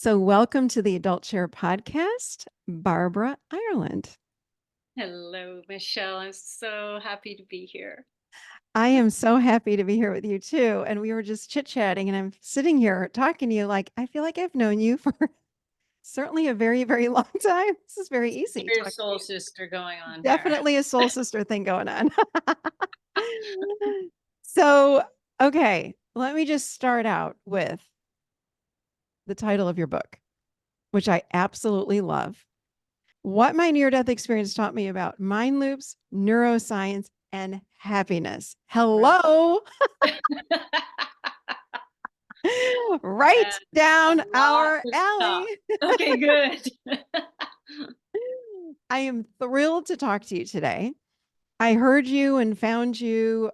So, welcome to the Adult Chair podcast, Barbara Ireland. Hello, Michelle. I'm so happy to be here. I am so happy to be here with you too. And we were just chit chatting, and I'm sitting here talking to you like I feel like I've known you for certainly a very, very long time. This is very easy Your talking to soul you. sister going on here. Definitely a soul sister thing going on. So, okay, let me just start out with the title of your book, which I absolutely love. What my near death experience taught me about mind loops, neuroscience, and happiness. Right. Hello, right A down lot our to alley. stop. Okay, good. I am thrilled to talk to you today. I heard you and found you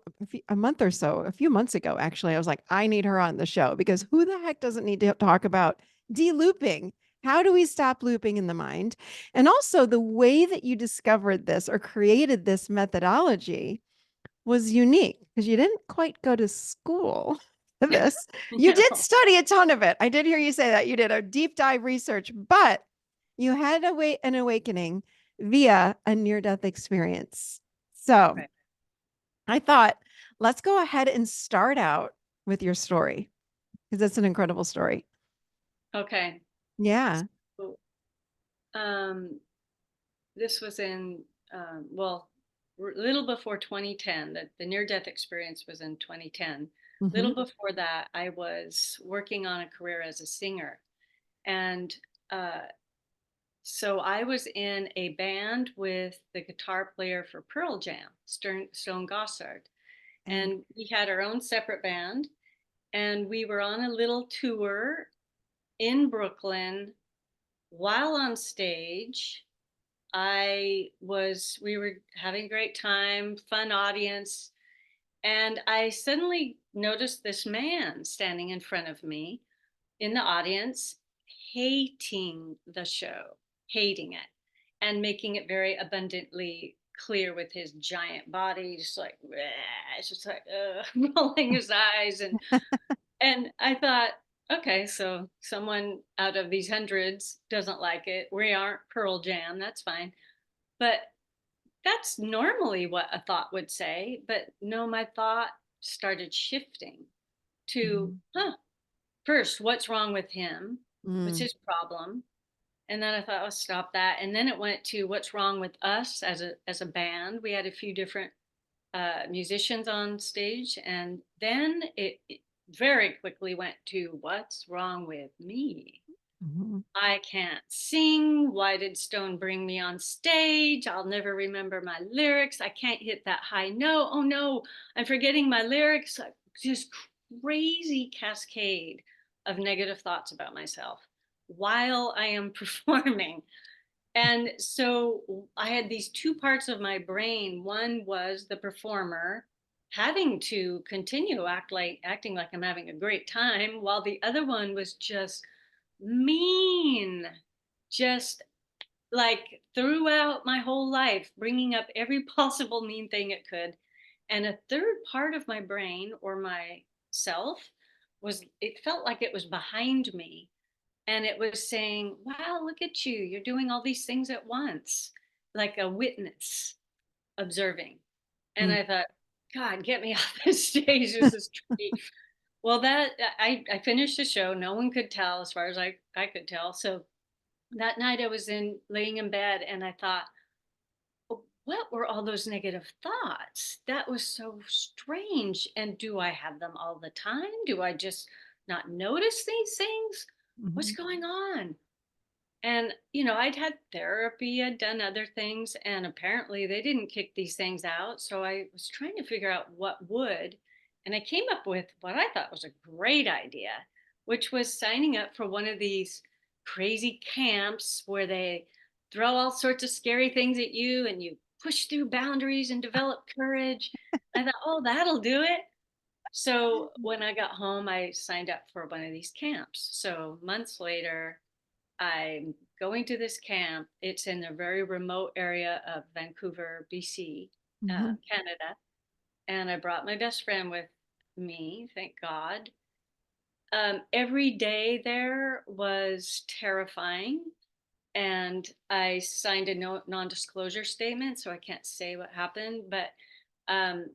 a month or so, a few months ago, actually. I was like, I need her on the show because who the heck doesn't need to talk about de-looping? How do we stop looping in the mind? And also, the way that you discovered this or created this methodology was unique because you didn't quite go to school for this. You did No. study a ton of it. I did hear you say that. You did a deep dive research, but you had an awakening via a near death experience. So Right. I thought, let's go ahead and start out with your story because it's an incredible story. Okay. Yeah. So, um, this was in, well, a little before 2010. The near-death experience was in 2010. Hmm. Little before that, I was working on a career as a singer. And uh, So I was in a band with the guitar player for Pearl Jam, Stone Gossard, And and we had our own separate band, and we were on a little tour in Brooklyn. While on stage, we were having a great time, fun audience, and I suddenly noticed this man standing in front of me in the audience, hating the show, hating it, and making it very abundantly clear with his giant body, just like, "Bleh," just like rolling his eyes. And I thought, okay, so someone out of these hundreds doesn't like it. We aren't Pearl Jam, that's fine. But that's normally what a thought would say. But no, my thought started shifting to, Mhm. first, what's wrong with him? What's Mm. his problem? And then I thought, oh, stop that. And then it went to what's wrong with us as a band. We had a few different musicians on stage, and then it very quickly went to what's wrong with me. Mhm. I can't sing. Why did Stone bring me on stage? I'll never remember my lyrics. I can't hit that high note. Oh no, I'm forgetting my lyrics. Like, just crazy cascade of negative thoughts about myself while I am performing. And so I had these two parts of my brain. One was the performer having to continue acting like I'm having a great time, while the other one was just mean, just like throughout my whole life, bringing up every possible mean thing it could. And a third part of my brain or my self it felt like it was behind me, and it was saying, wow, look at you, you're doing all these things at once, like a witness observing. And Mm. I thought, God, get me off this stage, this is tricky. Well, that I finished the show, no one could tell as far as I could tell. So that night I was in laying in bed, and I thought, "Oh, what were all those negative thoughts? That was so strange. And do I have them all the time? Do I just not notice these things? What's Mhm. going on?" And, I'd had therapy, I'd done other things, and apparently they didn't kick these things out. So I was trying to figure out what would. And I came up with what I thought was a great idea, which was signing up for one of these crazy camps where they throw all sorts of scary things at you and you push through boundaries and develop courage. I thought, oh, that'll do it. So when I got home, I signed up for one of these camps. So months later, I'm going to this camp. It's in a very remote area of Vancouver, BC, Mhm. Canada. And I brought my best friend with me, thank God. Every day there was terrifying, and I signed a non-disclosure statement, so I can't say what happened. But um,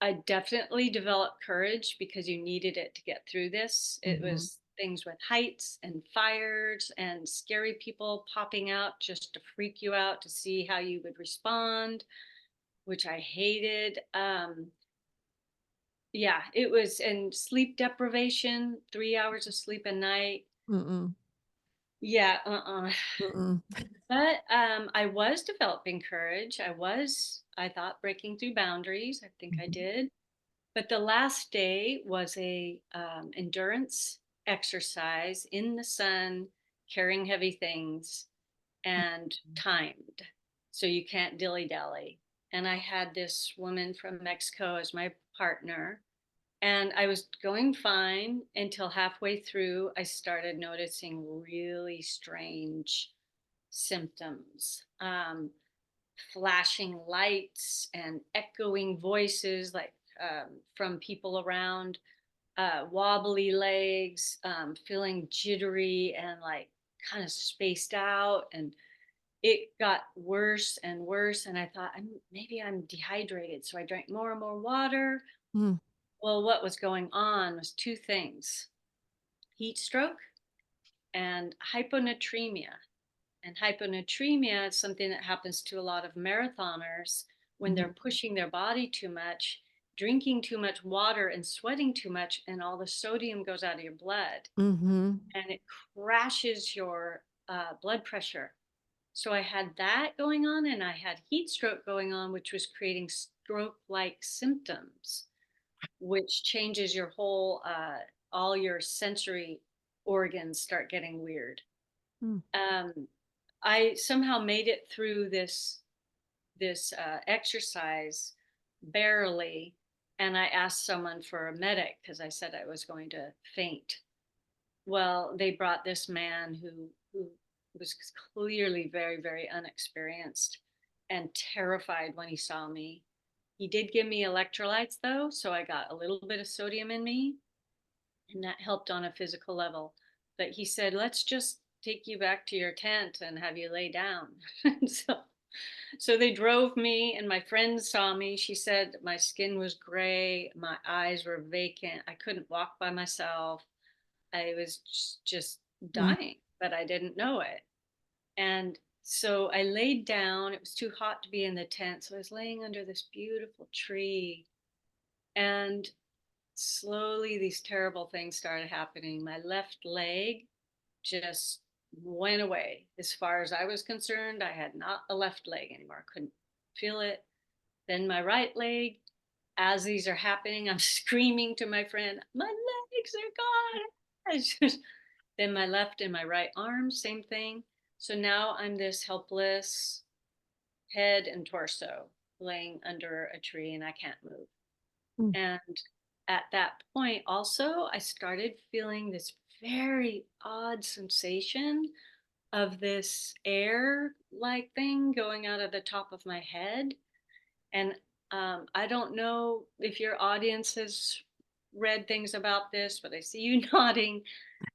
I definitely developed courage because you needed it to get through this. It Mhm. was things with heights and fires and scary people popping out just to freak you out to see how you would respond, which I hated. Yeah, it was, and sleep deprivation, 3 hours of sleep a night. Mm-mm. Yeah, Mm-mm. But I was developing courage. I thought, breaking through boundaries. I think I Mhm. did. But the last day was a endurance exercise in the sun, carrying heavy things and timed. So you can't dilly dally. And I had this woman from Mexico as my partner. And I was going fine until halfway through, I started noticing really strange symptoms, flashing lights and echoing voices like from people around, wobbly legs, feeling jittery and like kind of spaced out. And it got worse and worse. And I thought, maybe I'm dehydrated. So I drank more and more water. Mm. Well, what was going on was two things: heat stroke and hyponatremia. And hyponatremia is something that happens to a lot of marathoners when they're Mhm. pushing their body too much, drinking too much water, and sweating too much, and all the sodium goes out of your blood Mhm. and it crashes your blood pressure. So I had that going on, and I had heat stroke going on, which was creating stroke like symptoms, which changes your whole, all your sensory organs start getting weird. Mm. Um, I somehow made it through this exercise barely, and I asked someone for a medic because I said I was going to faint. Well, they brought this man who was clearly very, very unexperienced and terrified when he saw me. He did give me electrolytes though, so I got a little bit of sodium in me, and that helped on a physical level. But he said, "Let's just take you back to your tent and have you lay down." So they drove me, and my friend saw me. She said my skin was gray, my eyes were vacant. I couldn't walk by myself. I was just Mm. dying, but I didn't know it. And so I laid down. It was too hot to be in the tent. So I was laying under this beautiful tree. And slowly these terrible things started happening. My left leg just went away. As far as I was concerned, I had not a left leg anymore. I couldn't feel it. Then my right leg, as these are happening, I'm screaming to my friend, "My legs are gone." Then my left and my right arm, same thing. So now I'm this helpless head and torso laying under a tree and I can't move. Mm. And at that point, also, I started feeling this very odd sensation of this air like thing going out of the top of my head. And I don't know if your audience has read things about this, but I see you nodding.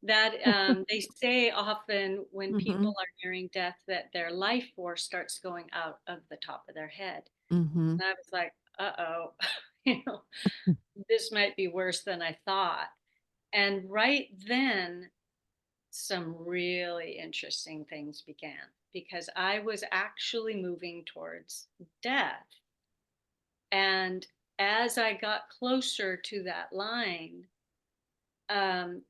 That they say often when people Mhm. are nearing death that their life force starts going out of the top of their head. Mhm. And I was like, uh-oh, you know, this might be worse than I thought. And right then, some really interesting things began because I was actually moving towards death. And as I got closer to that line, um,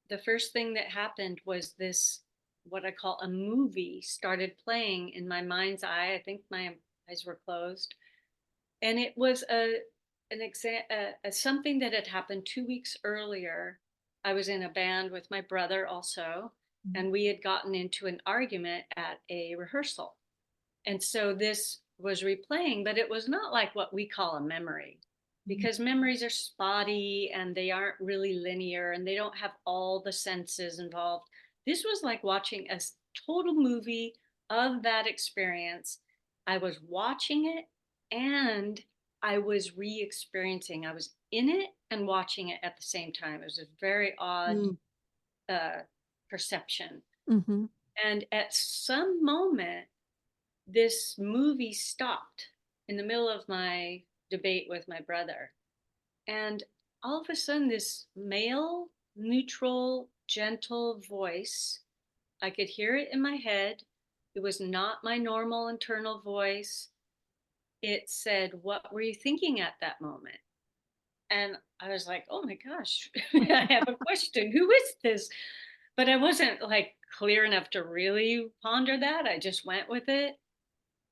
the first thing that happened was this, what I call a movie, started playing in my mind's eye. I think my eyes were closed, and it was something that had happened 2 weeks earlier. I was in a band with my brother also, and we had gotten into an argument at a rehearsal. And so this was replaying, but it was not like what we call a memory, Mhm. because memories are spotty and they aren't really linear and they don't have all the senses involved. This was like watching a total movie of that experience. I was watching it and I was re experiencing, I was in it and watching it at the same time. It was a very odd Mm. uh, perception. Mm-hmm. And at some moment, this movie stopped in the middle of my debate with my brother. And all of a sudden, this male, neutral, gentle voice, I could hear it in my head. It was not my normal internal voice. It said, "What were you thinking at that moment?" And I was like, "Oh my gosh, I have a question. Who is this?" But I wasn't like clear enough to really ponder that. I just went with it.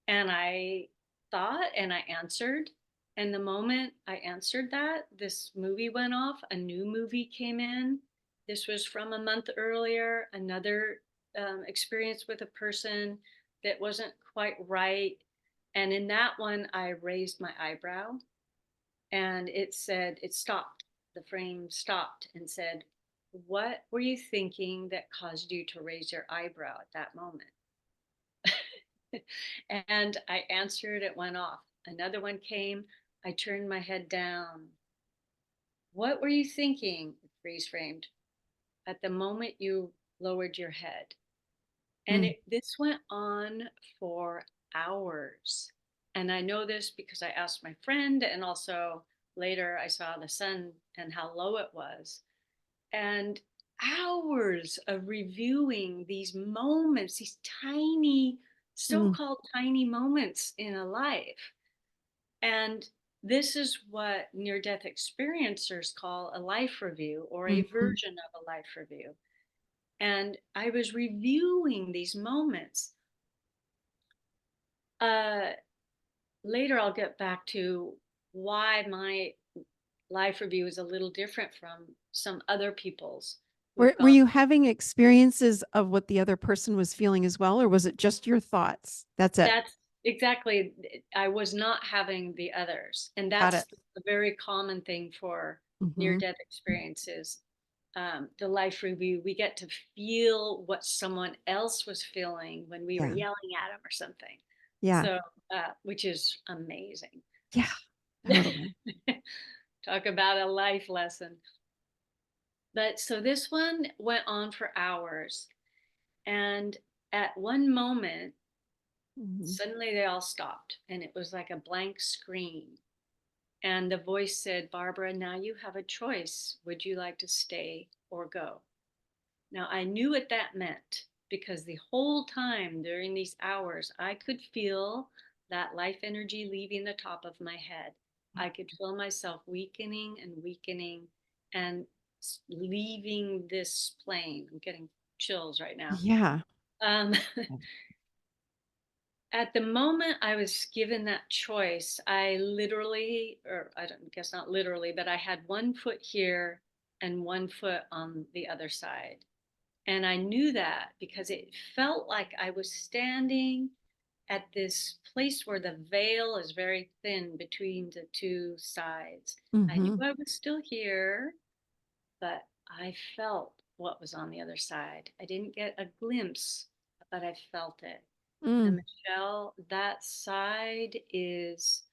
And I thought and I answered. And the moment I answered that, this movie went off. A new movie came in. This was from a month earlier, another experience with a person that wasn't quite right. And in that one, I raised my eyebrow and it said, it stopped. The frame stopped and said, "What were you thinking that caused you to raise your eyebrow at that moment?" And I answered, it went off. Another one came. I turned my head down. "What were you thinking?" Freeze framed. "At the moment you lowered your head." And Mm. this went on for hours. And I know this because I asked my friend, and also later I saw the sun and how low it was. And hours of reviewing these moments, these tiny, Mm. so-called tiny moments in a life. And this is what near death experiencers call a life review or a Mm-hmm. version of a life review. And I was reviewing these moments. Uh, Later, I'll get back to why my life review is a little different from some other people's Were who've were gone. you having experiences of what the other person was feeling as well, or was it just your thoughts? That's it. That's exactly, I was not having the others. And Got that's it. a very common thing for near Mm-hmm. death experiences. The life review, we get to feel what someone else was feeling when we were Yeah. yelling at them or something. Yeah. So, which is amazing. Yeah. Totally. Talk about a life lesson. But so this one went on for hours. And at one moment, Mm-hmm. suddenly they all stopped and it was like a blank screen. And the voice said, "Barbara, now you have a choice. Would you like to stay or go?" Now I knew what that meant because the whole time during these hours, I could feel that life energy leaving the top of my head. I could feel myself weakening and weakening and leaving this plane. I'm getting chills right now. Yeah. Um, at the moment I was given that choice, I literally, or I don't guess not literally, but I had one foot here and one foot on the other side. And I knew that because it felt like I was standing at this place where the veil is very thin between the two sides. I knew Mm-hmm. I was still here, but I felt what was on the other side. I didn't get a glimpse, but I felt it. And Mm. Michelle, that side is,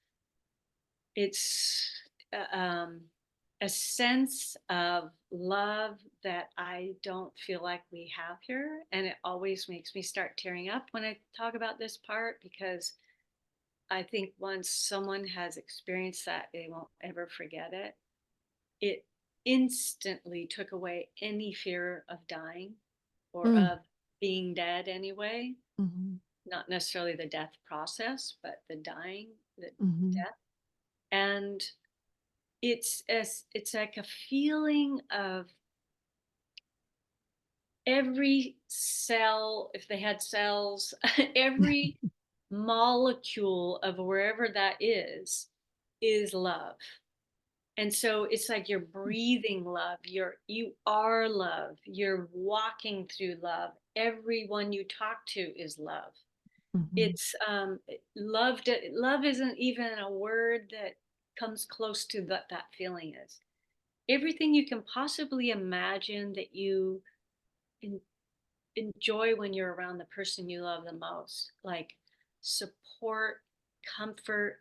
it's a sense of love that I don't feel like we have here. And it always makes me start tearing up when I talk about this part because I think once someone has experienced that, they won't ever forget it. It instantly took away any fear of dying or Mm. of being dead anyway. Mm-hmm. Not necessarily the death process, but the dying, the Mm-hmm. death. And it's like a feeling of every cell, if they had cells, every molecule of wherever that is love. And so it's like you're breathing love, you are love, you're walking through love. Everyone you talk to is love. Mm-hmm. It's love isn't even a word that comes close to that feeling is. Everything you can possibly imagine that you en- enjoy when you're around the person you love the most, like support, comfort,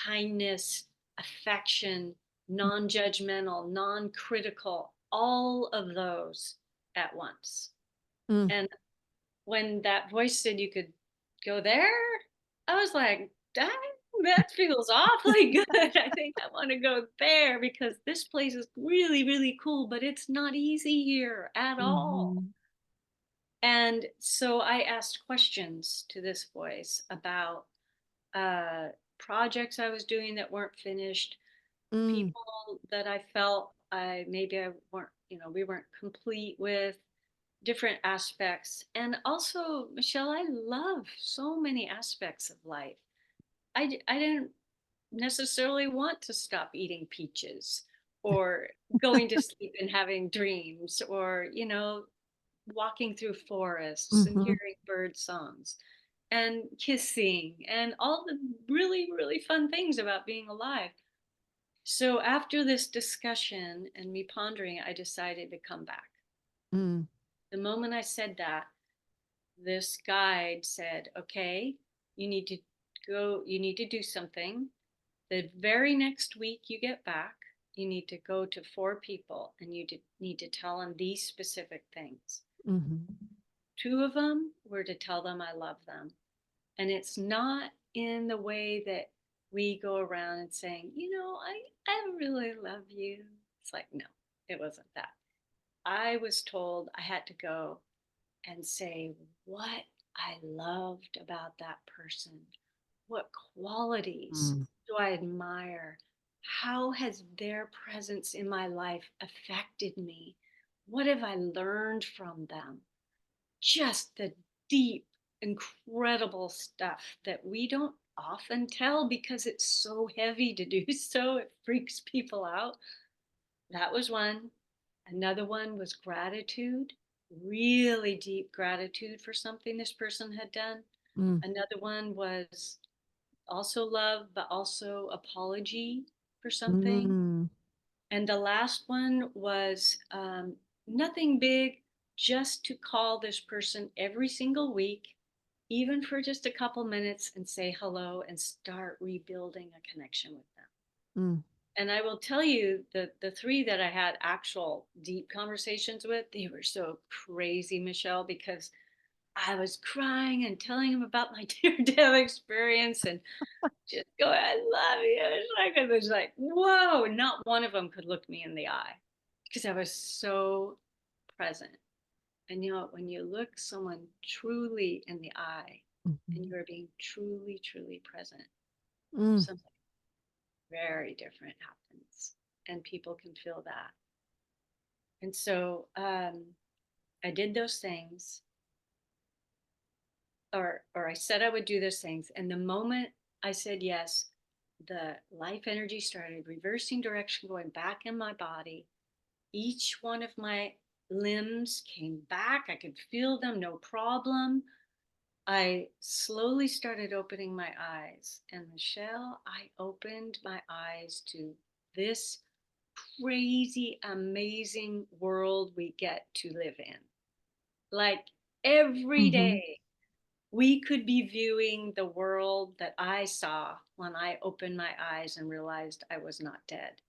kindness, affection. non-judgmental, non-critical, all of those at once. Mm. And when that voice said you could go there, I was like, dang, that feels awfully good. I think I want to go there because this place is really, really cool, but it's not easy here at all. Mhm. And so I asked questions to this voice about uh, projects I was doing that weren't finished, Mm. people that I felt I weren't, we weren't complete with, different aspects. And also, Michelle, I love so many aspects of life. I didn't necessarily want to stop eating peaches or going to sleep and having dreams or, walking through forests and Mhm. hearing bird songs and kissing and all the really, really fun things about being alive. So after this discussion and me pondering, I decided to come back. Mm. The moment I said that, this guide said, okay, you need to you need to do something. The very next week you get back, you need to go to 4 people and need to tell them these specific things. Mhm. 2 of them were to tell them I love them. And it's not in the way that we go around and saying, I really love you. It's like, no, it wasn't that. I was told I had to go and say what I loved about that person. What qualities Mm. do I admire? How has their presence in my life affected me? What have I learned from them? Just the deep, incredible stuff that we don't often tell because it's so heavy to do so. It freaks people out. That was one. Another one was gratitude, really deep gratitude for something this person had done. Mm. Another one was also love, but also apology for something. Mm. And the last one was nothing big, just to call this person every single week, even for just a couple minutes, and say hello and start rebuilding a connection with them. Mm. And I will tell you the 3 that I had actual deep conversations with, they were so crazy, Michelle, because I was crying and telling him about my near death experience and just go, I love you. It was like, whoa, not one of them could look me in the eye because I was so present. And when you look someone truly in the eye and Mhm. you're being truly, truly present, Mm. something very different happens. And people can feel that. And so I did those things, or I said I would do those things. And the moment I said yes, the life energy started reversing direction, going back in my body. Each one of my limbs came back. I could feel them, no problem. I slowly started opening my eyes. And Michelle, I opened my eyes to this crazy, amazing world we get to live in. Like every Mhm. day, we could be viewing the world that I saw when I opened my eyes and realized I was not dead.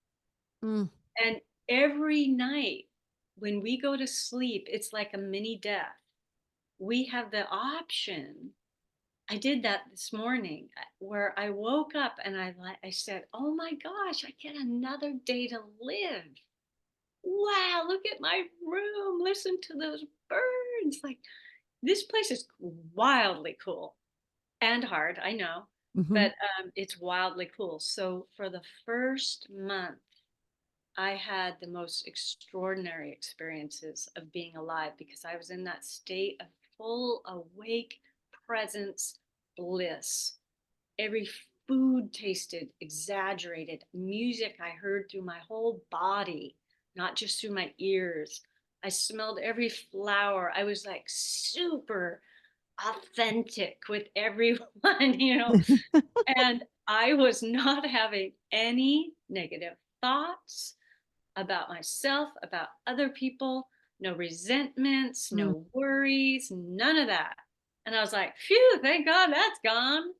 Mm. And every night when we go to sleep, it's like a mini death. We have the option. I did that this morning where I woke up and I said, "Oh my gosh, I get another day to live. Wow, look at my room. Listen to those birds. Like this place is wildly cool and hard, I know, Mhm. but it's wildly cool." So for the first month, I had the most extraordinary experiences of being alive because I was in that state of full awake presence bliss. Every food tasted exaggerated. Music I heard through my whole body, not just through my ears. I smelled every flower. I was like super authentic with everyone, and I was not having any negative thoughts about myself, about other people, no resentments, Mm. no worries, none of that. And I was like, phew, thank God that's gone.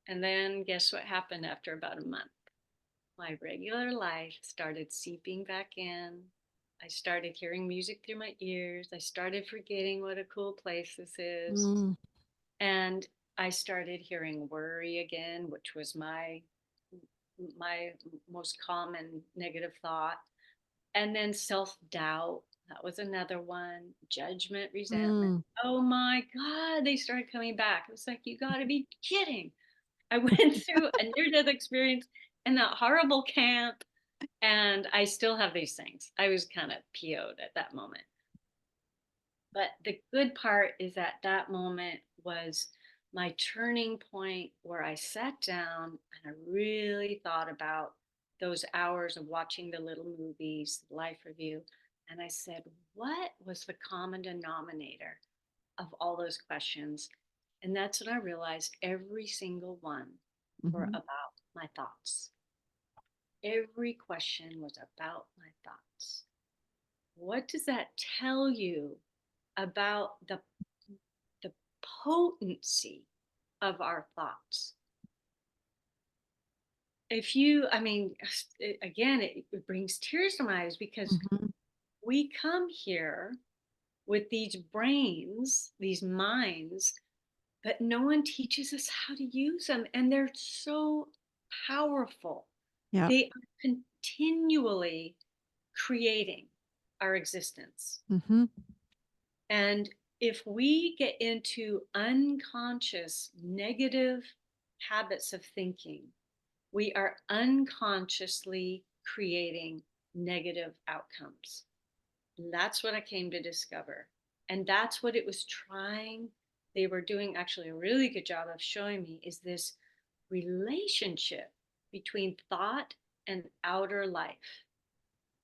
And then guess what happened after about a month? my regular life started seeping back in. I started hearing music through my ears. I started forgetting what a cool place this is. Mm, And I started hearing worry again, which was my most common negative thought. And then self-doubt, that was another one. Judgment, resentment. mm. Oh my God, they started coming back. It was like, you got to be kidding. I went through a near-death experience in that horrible camp, and I still have these things. I was kind of PO'd at that moment. But the good part is that that moment was my turning point where I sat down and I really thought about those hours of watching the little movies, the life review. And I said, what was the common denominator of all those questions? And that's when I realized every single one were Mhm. about my thoughts. Every question was about my thoughts. What does that tell you about the potency of our thoughts? If you, I mean, again, it brings tears to my eyes because Mhm. we come here with these brains, these minds, but no one teaches us how to use them. And they're so powerful. Yep. They are continually creating our existence. Mhm. And if we get into unconscious negative habits of thinking, we are unconsciously creating negative outcomes. And that's what I came to discover. And that's what it was trying. They were doing actually a really good job of showing me is this relationship between thought and outer life.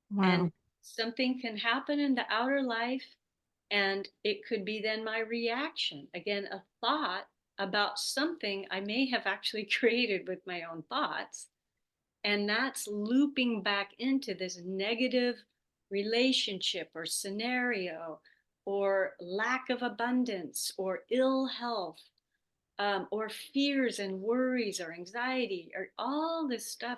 Wow. And something can happen in the outer life, and it could be then my reaction. Again, a thought about something I may have actually created with my own thoughts. And that's looping back into this negative relationship or scenario or lack of abundance or ill health, or fears and worries or anxiety or all this stuff.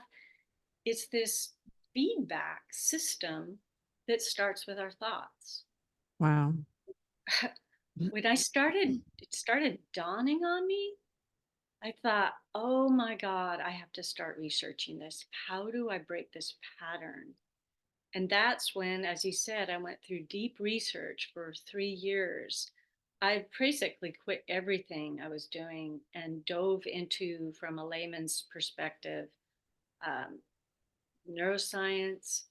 It's this feedback system that starts with our thoughts. Wow. When it started dawning on me. I thought, oh my God, I have to start researching this. How do I break this pattern? And that's when, as you said, I went through deep research for 3 years. I basically quit everything I was doing and dove into, from a layman's perspective, um, neuroscience,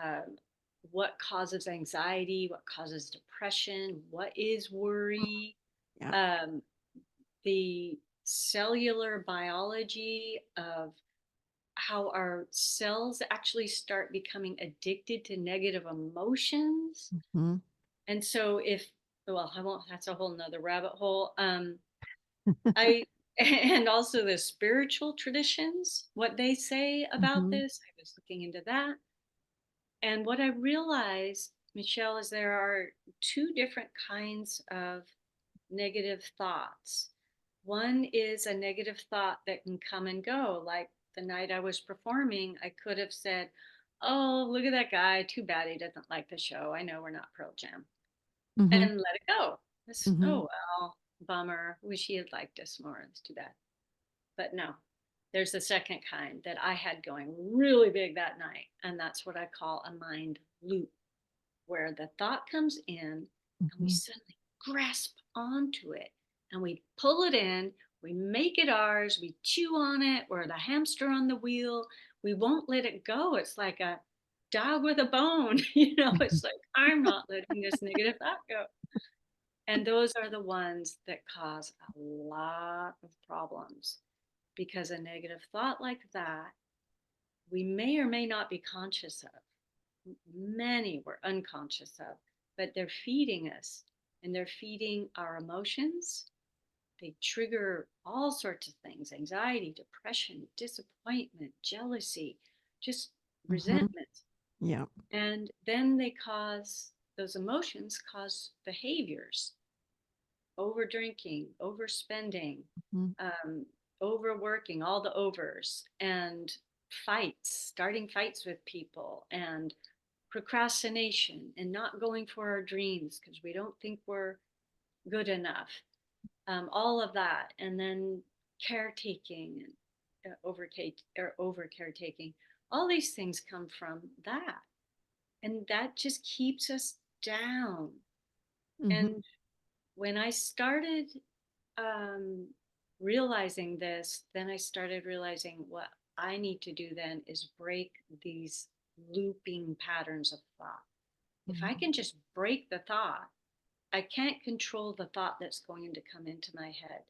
um, what causes anxiety, what causes depression, what is worry, Yeah. um, the cellular biology of how our cells actually start becoming addicted to negative emotions. Mhm. And so if, well, I won't, that's a whole nother rabbit hole. I, and also the spiritual traditions, what they say about Mhm. this. I was looking into that. And what I realized, Michelle, is there are two different kinds of negative thoughts. One is a negative thought that can come and go. Like the night I was performing, I could have said, oh, look at that guy. Too bad he doesn't like the show. I know we're not Pearl Jam. Mhm. And let it go. Mhm. Oh, well, bummer. Wish he had liked us more. It's too bad. But no, there's the second kind that I had going really big that night. And that's what I call a mind loop, where the thought comes in and we Mhm. suddenly grasp onto it and we pull it in, we make it ours, we chew on it, we're the hamster on the wheel, we won't let it go. It's like a dog with a bone, it's like, I'm not letting this negative thought go. And those are the ones that cause a lot of problems, because a negative thought like that, we may or may not be conscious of. Many we're unconscious of, but they're feeding us, and they're feeding our emotions. They trigger all sorts of things: anxiety, depression, disappointment, jealousy, just Mhm. resentment. Yeah. And then they cause, those emotions cause behaviors: over drinking, overspending, Mhm. um, overworking, all the overs. And starting fights with people, and procrastination, and not going for our dreams because we don't think we're good enough. All of that, and then caretaking and over caretaking. All these things come from that, and that just keeps us down. Mhm. And when I started um, realizing this, then I started realizing what I need to do then is break these looping patterns of thought. If I Mhm. can just break the thought, I can't control the thought that's going to come into my head,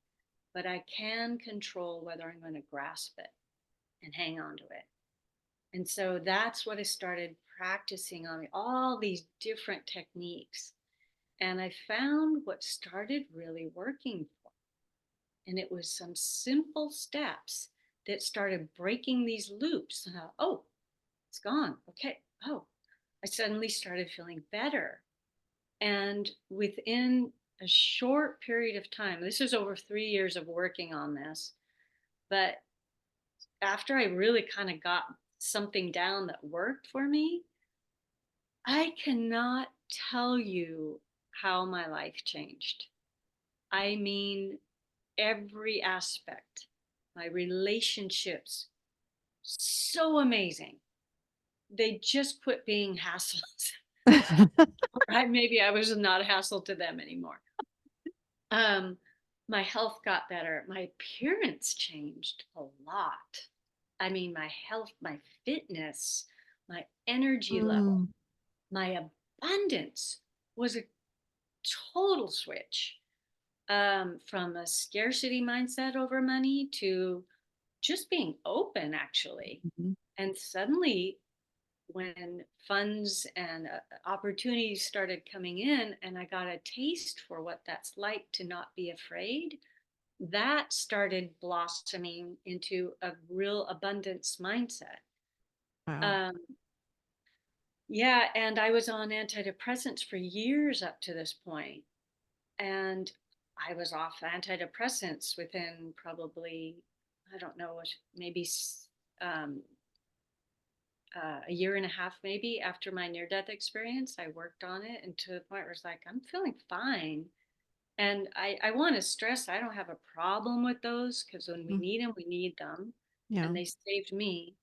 but I can control whether I'm going to grasp it and hang on to it. And so that's what I started practicing on all these different techniques. And I found what started really working for me. And it was some simple steps that started breaking these loops. And oh, it's gone. Okay. Oh, I suddenly started feeling better. And within a short period of time, this is over 3 years of working on this, but after I really kind of got something down that worked for me, I cannot tell you how my life changed. I mean, every aspect, my relationships, so amazing. They just quit being hassles. Maybe I was not a hassle to them anymore. Um, my health got better. My appearance changed a lot. I mean, my health, my fitness, my energy level, Mm. my abundance was a total switch, from a scarcity mindset over money to just being open, actually. Mhm. And suddenly, when funds and opportunities started coming in, and I got a taste for what that's like to not be afraid, that started blossoming into a real abundance mindset. Wow. Um, yeah, and I was on antidepressants for years up to this point, and I was off antidepressants within probably, I don't know, maybe um, a year and a half, maybe after my near-death experience. I worked on it, and to the point where it's like I'm feeling fine. And I want to stress I don't have a problem with those because when Mm. we need them, Yeah. and they saved me.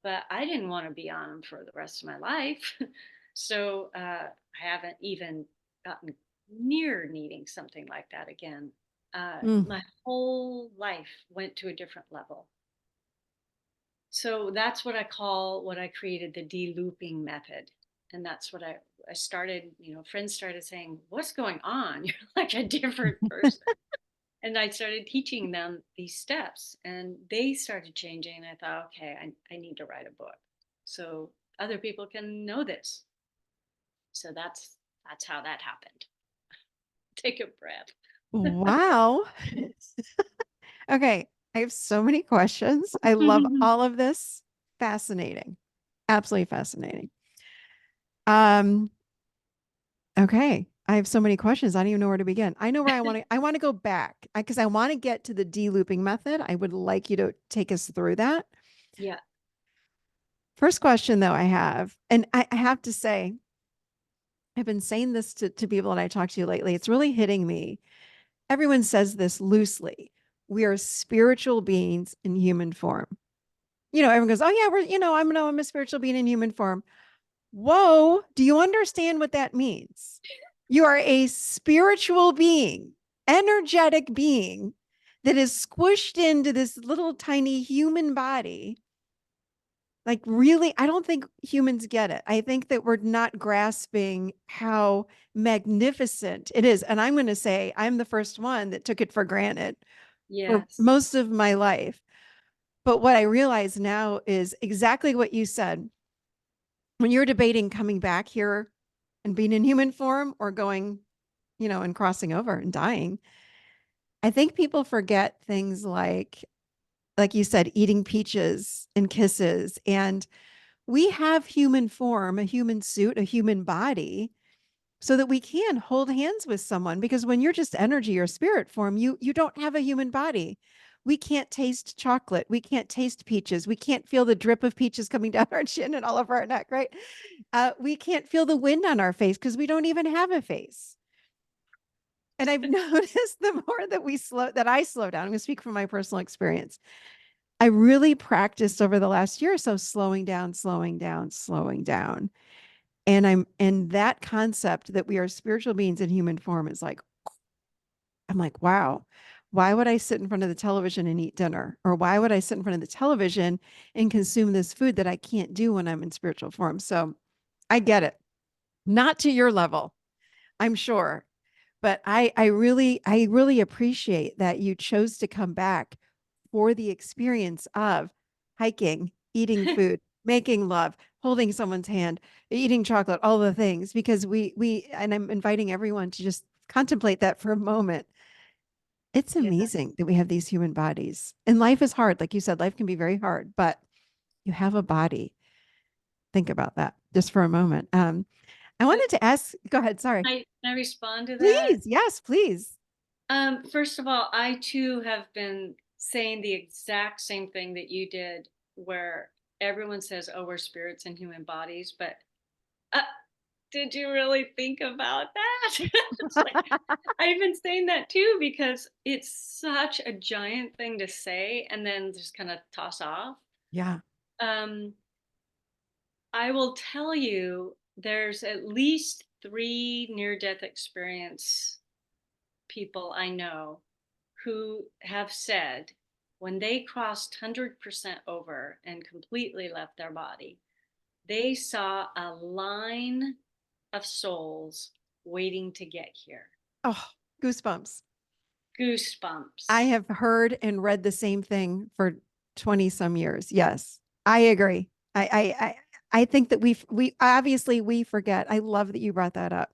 But I didn't want to be on them for the rest of my life. So I haven't even gotten near needing something like that again. Mm. My whole life went to a different level. So that's what I call what I created, the de-looping method. And that's what I started, friends started saying, "What's going on? You're like a different person." And I started teaching them these steps, and they started changing. And I thought, okay, I need to write a book so other people can know this. So that's how that happened. Take a breath. Wow. Okay. I have so many questions. I love all of this. Fascinating. Absolutely fascinating. Um, okay. I have so many questions. I don't even know where to begin. I know where I want to go back because I want to get to the de-looping method. I would like you to take us through that. Yeah. First question though I have, and I have to say, I've been saying this to people that I talk to lately. It's really hitting me. Everyone says this loosely. We are spiritual beings in human form. Everyone goes, "Oh yeah, I'm a spiritual being in human form." Whoa, do you understand what that means? You are a spiritual being, energetic being that is squished into this little tiny human body. Like, really, I don't think humans get it. I think that we're not grasping how magnificent it is. And I'm going to say I'm the first one that took it for granted for Yes. most of my life. But what I realize now is exactly what you said. When you're debating coming back here and being in human form or going, and crossing over and dying, I think people forget things like you said, eating peaches and kisses. And we have human form, a human suit, a human body, so that we can hold hands with someone. Because when you're just energy or spirit form, you don't have a human body. We can't taste chocolate. We can't taste peaches. We can't feel the drip of peaches coming down our chin and all over our neck, right? We can't feel the wind on our face because we don't even have a face. And I've noticed the more that I slow down, I'm going to speak from my personal experience. I really practiced over the last year or so slowing down, slowing down, slowing down. And that concept that we are spiritual beings in human form is like, I'm like, wow, why would I sit in front of the television and eat dinner? Or why would I sit in front of the television and consume this food that I can't do when I'm in spiritual form? So I get it. Not to your level, I'm sure. But I really appreciate that you chose to come back for the experience of hiking, eating food, making love, holding someone's hand, eating chocolate, all the things, because and I'm inviting everyone to just contemplate that for a moment. It's Yeah. amazing that we have these human bodies. And life is hard. Like you said, life can be very hard, but you have a body. Think about that just for a moment. I But wanted to ask, go ahead, sorry. can I respond to that? Please. Yes, please. First of all, I too have been saying the exact same thing that you did, where everyone says, "Oh, we're spirits in human bodies," but uh, did you really think about that? It's like I've been saying that too because it's such a giant thing to say and then just kind of toss off. Yeah. Um, I will tell you, there's at least three near-death experience people I know who have said when they crossed 100% over and completely left their body, they saw a line of souls waiting to get here. Oh, goosebumps. I Goosebumps. have heard and read the same thing for 20 some years. Yes, I agree. I think that we obviously we forget. I love that you brought that up.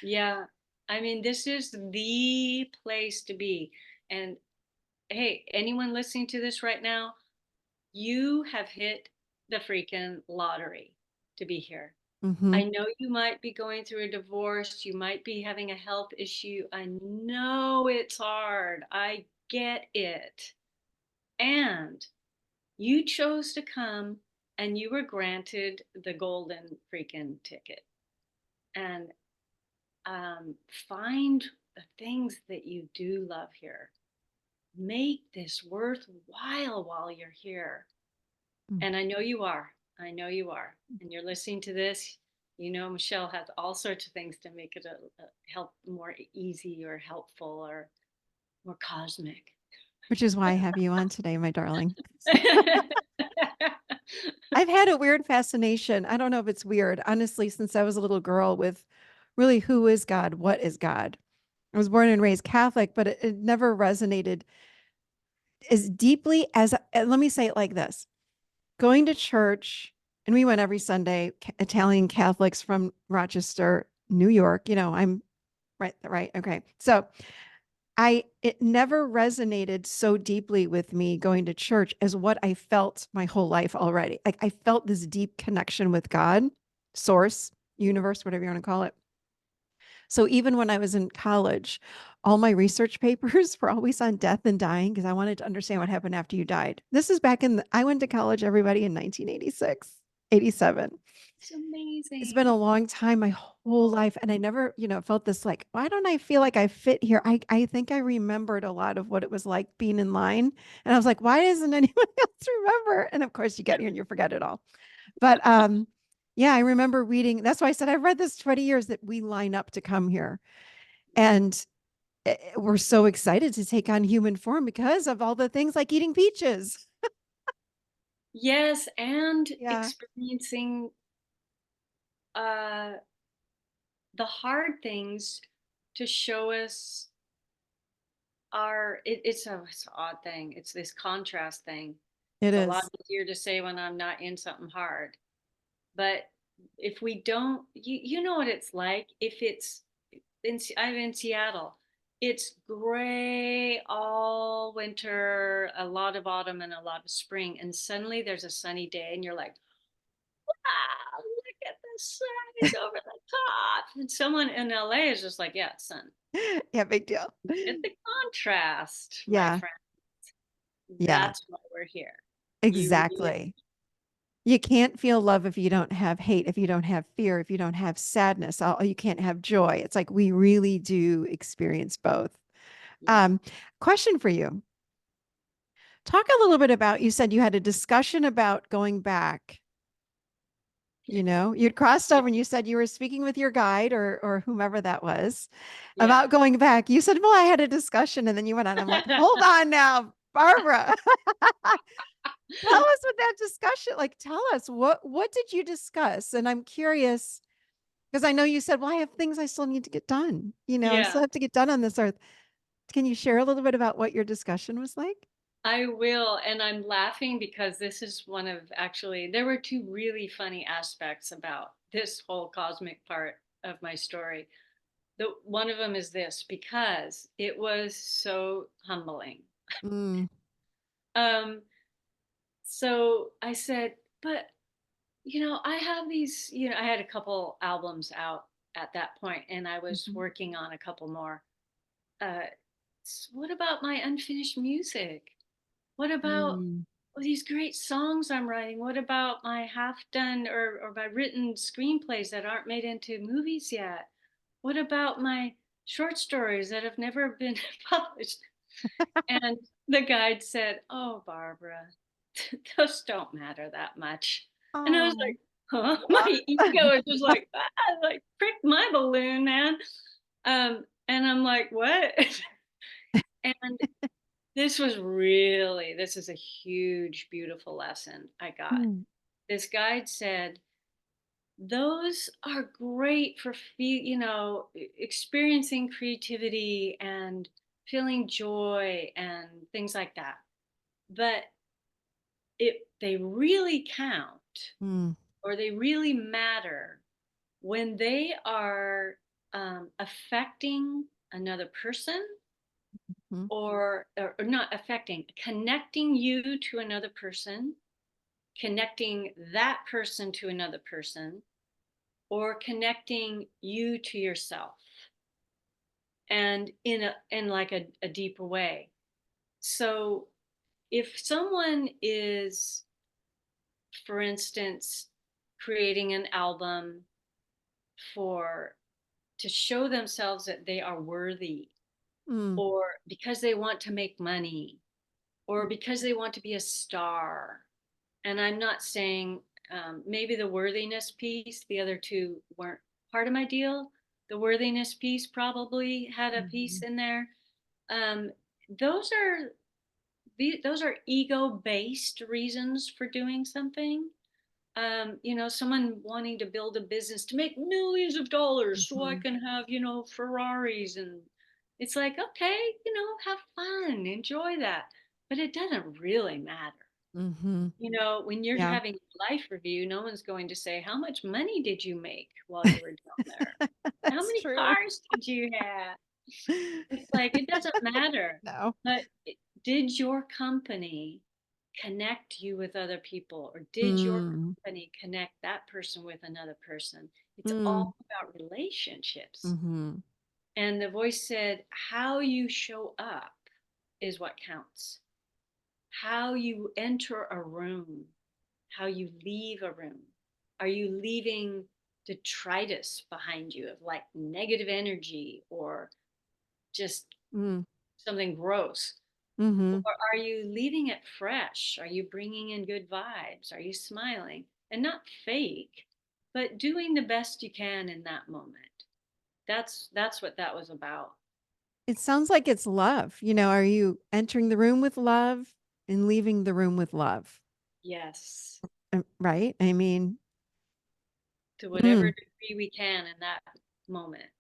Yeah. I mean, this is the place to be. And hey, anyone listening to this right now, you have hit the freaking lottery to be here. Hmm. I know you might be going through a divorce, you might be having a health issue. I know it's hard. I get it. And you chose to come and you were granted the golden freaking ticket. And find the things that you do love here. Make this worthwhile while you're here. And I know you are. I know you are. And you're listening to this. You know, Michelle has all sorts of things to make it a help more easy or helpful or more cosmic. Which is why I have you on today, my darling. I've had a weird fascination. I don't know if it's weird, honestly, since I was a little girl with really who is God? What is God? I was born and raised Catholic, but it never resonated as deeply as, let me say it like this, going to church, and we went every Sunday, Italian Catholics from Rochester, New York. I'm right, right. Okay. So it never resonated so deeply with me going to church as what I felt my whole life already. Like I felt this deep connection with God, source, universe, whatever you want to call it. So even when I was in college, all my research papers were always on death and dying because I wanted to understand what happened after you died. This is I went to college, everybody, in 1986, 87. It's It's been a amazing. long time, my whole life. And I never, felt this like, why don't I feel like I fit here? I think I remembered a lot of what it was like being in line. And I was like, why doesn't anyone else remember? And of course you get here and you forget it all. But yeah, I remember reading. That's why I said I've read this 20 years that we line up to come here. And we're so excited to take on human form because of all the things like eating peaches. Yes, and Yeah, experiencing uh, the hard things to show us it's an odd thing. It's this contrast thing. it It's a lot is. easier to say when I'm not in something hard. But if we don't, you know what it's like. If it's I'm in Seattle, it's gray all winter, a lot of autumn and a lot of spring, and suddenly there's a sunny day, and you're like, "Wow, look at the sun! It's over the top!" And someone in LA is just like, "Yeah, sun." Yeah, big deal. It's the contrast, my Yeah. friend. Yeah, That's why we're here. You really, exactly. You can't feel love if you don't have hate, if you don't have fear, if you don't have sadness, you can't have joy. It's like we really do experience both. yeah, Um, Question for you. Talk a little bit about, you said you had a discussion about going back. You'd crossed over and you said you were speaking with your guide or whomever that was yeah. about going back. You said, well, I had a discussion. And then you went on. I'm like, hold on now, Barbara. Tell us what that discussion, like, tell us what did you discuss? And I'm curious because I know you said, well, I have things I still need to get done. I Yeah, still have to get done on this earth. Can you share a little bit about what your discussion was like? I will. And I'm laughing because this is one of actually, there were two really funny aspects about this whole cosmic part of my story. One of them is this because it was so humbling. Mm, Um, so I said, but I have these, I had a couple albums out at that point, and I was mhm, working on a couple more. Uh, what about my unfinished music? What about mm, these great songs I'm writing? What about my half done or my written screenplays that aren't made into movies yet? What about my short stories that have never been published? And the guide said, "Oh, Barbara, those don't matter that much." And I was oh, like, "Huh?" what? My ego is just like, like prick my balloon, man. And I'm like, "What?" And this is a huge, beautiful lesson I got. Mm, This guide said, those are great for experiencing creativity and feeling joy and things like that. But they really count mm, or they really matter when they are affecting another person mm, or not affecting, connecting you to another person, connecting that person to another person, or connecting you to yourself, and in like a deeper way. So if someone is, for instance, creating an album for to show themselves that they are worthy, mm, or because they want to make money, or because they want to be a star. And I'm not saying, maybe the worthiness piece, the other two weren't part of my deal. The worthiness piece probably had a piece mhm, in there. Um, those are those are ego based reasons for doing something. Someone wanting to build a business to make millions of dollars so I mhm, can have, Ferraris. And it's like, okay, have fun, enjoy that. But it doesn't really matter. mhm. When you're Yeah, having a life review, no one's going to say, how much money did you make while you were down there? How that's many true. cars did you have? It's like, it doesn't matter. No. But did your company connect you with other people? Or did your Mm, company connect that person with another person? It's mm, all about relationships. mhm, And the voice said, how you show up is what counts. How you enter a room, how you leave a room. Are you leaving detritus behind you of like negative energy or just mm, something gross? Or mhm. are you leaving it fresh? Are you bringing in good vibes? Are you smiling? And not fake, but doing the best you can in that moment. That's what that was about. It sounds like it's love. Are you entering the room with love and leaving the room with love? Yes, Right? I mean, to mm. whatever degree we can in that moment.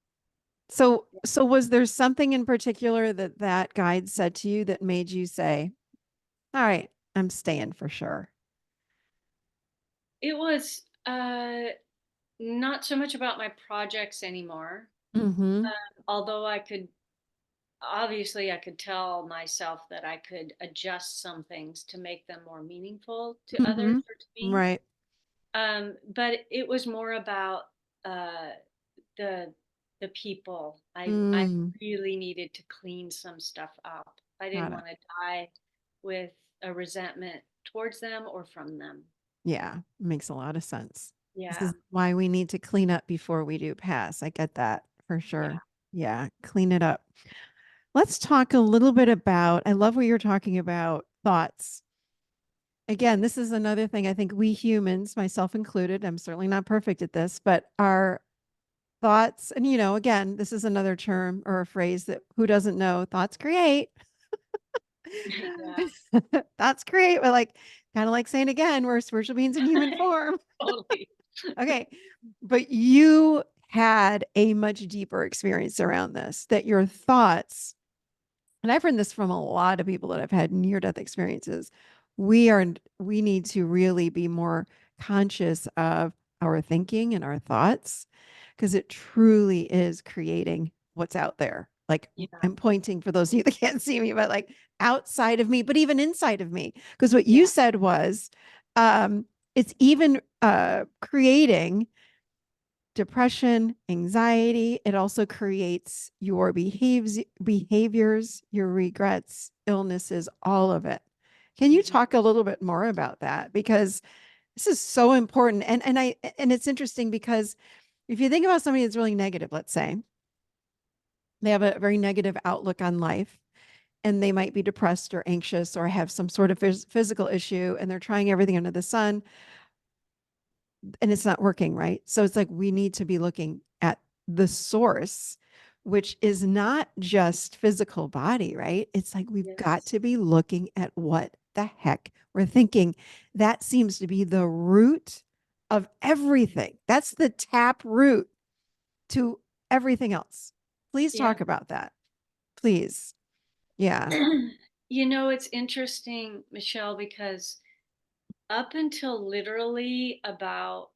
So was there something in particular that that guide said to you that made you say, "All right, I'm staying for sure." It was not so much about my projects anymore. Mhm. Although I could tell myself that I could adjust some things to make them more meaningful to others Mhm. or to me. Right. But it was more about uh, the the people. I Mm. really needed to clean some stuff up. I didn't Got it. want to die. with a resentment towards them or from them. Yeah, makes a lot of sense. This Yeah. is why we need to clean up before we do pass. I get that for Yeah. sure. Yeah, clean it up. Let's talk a little bit about, I love what you're talking about, thoughts. Again, this is another thing I think we humans, myself included, I'm certainly not perfect at this, but our thoughts, and again, this is another term or a phrase that who doesn't know, thoughts create. Yeah. Thoughts create, but like kind of like saying again, we're spiritual beings in human form. Totally. Okay. But you had a much deeper experience around this, that your thoughts, and I've heard this from a lot of people that have had near death experiences. We need to really be more conscious of our thinking and our thoughts because it truly is creating what's out there. Like Yeah. I'm pointing for those of you that can't see me, but like outside of me, but even inside of me. Because what Yeah. you said was it's even creating depression, anxiety. It also creates your behaviors, your regrets, illnesses, all of it. Can you Mhm. talk a little bit more about that? Because this is so important. And it's interesting because if you think about somebody that's really negative, let's say, they have a very negative outlook on life and they might be depressed or anxious or have some sort of physical issue and they're trying everything under the sun and it's not working, right? So it's like we need to be looking at the source, which is not just physical body, right? It's like we've got Yes. to be looking at what the heck we're thinking. That seems to be the root of everything. That's the tap root to everything else. Please Yeah. talk about that. Please. Yeah. It's interesting, Michelle, because up until literally about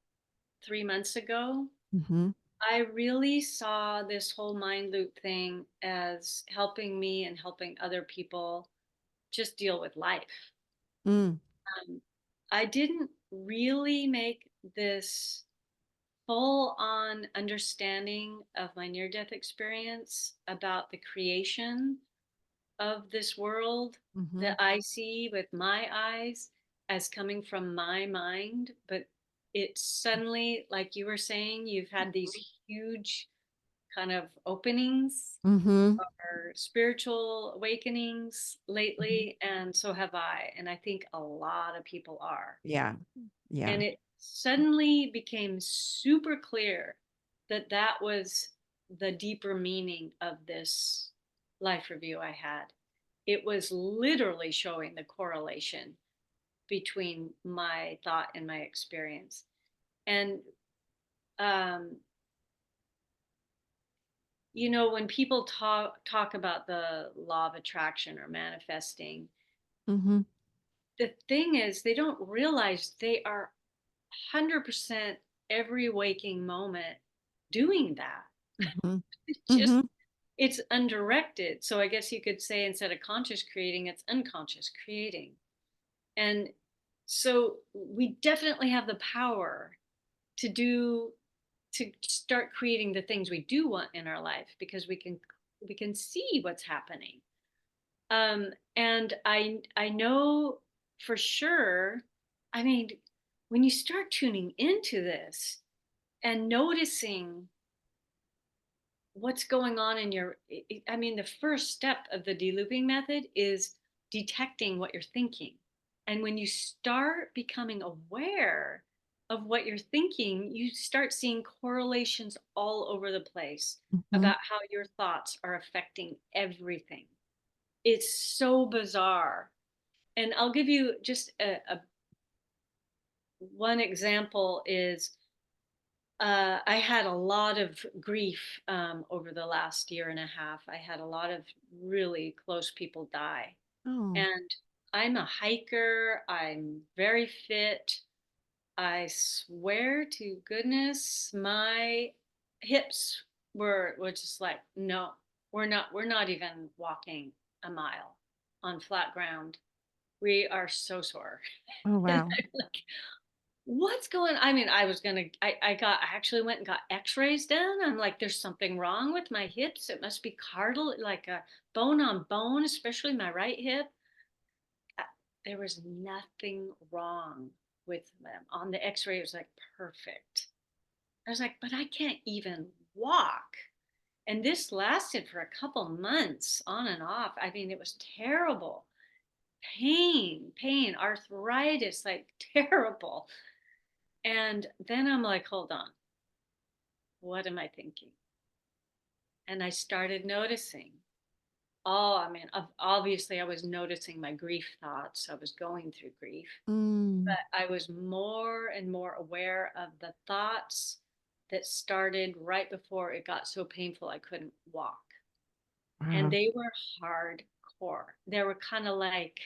3 months ago, Hmm. I really saw this whole mind loop thing as helping me and helping other people just deal with life. Mm. Um, I didn't really make this full on understanding of my near death experience about the creation of this world Hmm. that I see with my eyes as coming from my mind. But it suddenly, like you were saying, you've had these huge kind of openings Hmm. or spiritual awakenings Hmm. lately, and so have I. And I think a lot of people are. Yeah. Yeah. And it suddenly became super clear that that was the deeper meaning of this life review I had. It was literally showing the correlation between my thought and my experience. And, um, when people talk about the law of attraction or manifesting, Hmm. the thing is they don't realize they are 100% every waking moment doing that. Hmm. It's just, Hmm. it's undirected. So I guess you could say instead of conscious creating, it's unconscious creating. And so we definitely have the power to do to start creating the things we do want in our life because we can see what's happening. And I know for sure, I mean, when you start tuning into this and noticing what's going on in your I mean, the first step of the delooping method is detecting what you're thinking. And when you start becoming aware of what you're thinking, you start seeing correlations all over the place Hmm. about how your thoughts are affecting everything. It's so bizarre. And I'll give you just a one example is I had a lot of grief over the last year and a half. I had a lot of really close people die. Oh. And I'm a hiker, I'm very fit. I swear to goodness, my hips were just like, no, we're not even walking a mile on flat ground. We are so sore. Oh, And wow. I'm like, what's going I mean, I actually went and got x-rays done. I'm like, there's something wrong with my hips. It must be cartilage, like a bone on bone, especially my right hip. there was nothing wrong with them. On the x-ray, it was like perfect. I was like, but I can't even walk. And this lasted for a couple months on and off. I mean, it was terrible. Pain, arthritis, like terrible. And then I'm like, hold on, what am I thinking? And I started noticing. Oh, I mean, obviously, I was noticing my grief thoughts. I was going through grief, Mm, but I was more and more aware of the thoughts that started right before it got so painful I couldn't walk. And wow. they were hardcore. They were kind of like,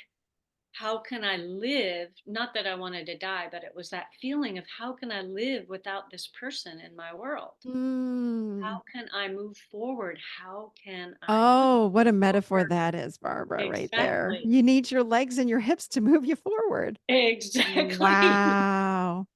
how can I live? Not that I wanted to die, but it was that feeling of how can I live without this person in my world? Mm. How can I move forward? How can I move Oh, what a metaphor forward? that is, Barbara, right there. Exactly. You need your legs and your hips to move you forward. Exactly. Wow.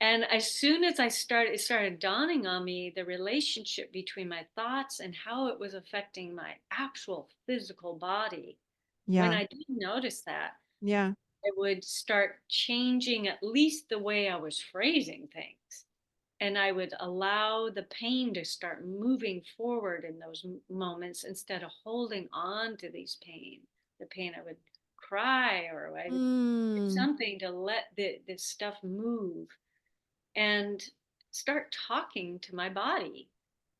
And as soon as it started dawning on me the relationship between my thoughts and how it was affecting my actual physical body. When Yeah. I did notice that, Yeah. it would start changing at least the way I was phrasing things. And I would allow the pain to start moving forward in those moments instead of holding on to the pain. I would cry or I would do Mm. something to let this stuff move and start talking to my body,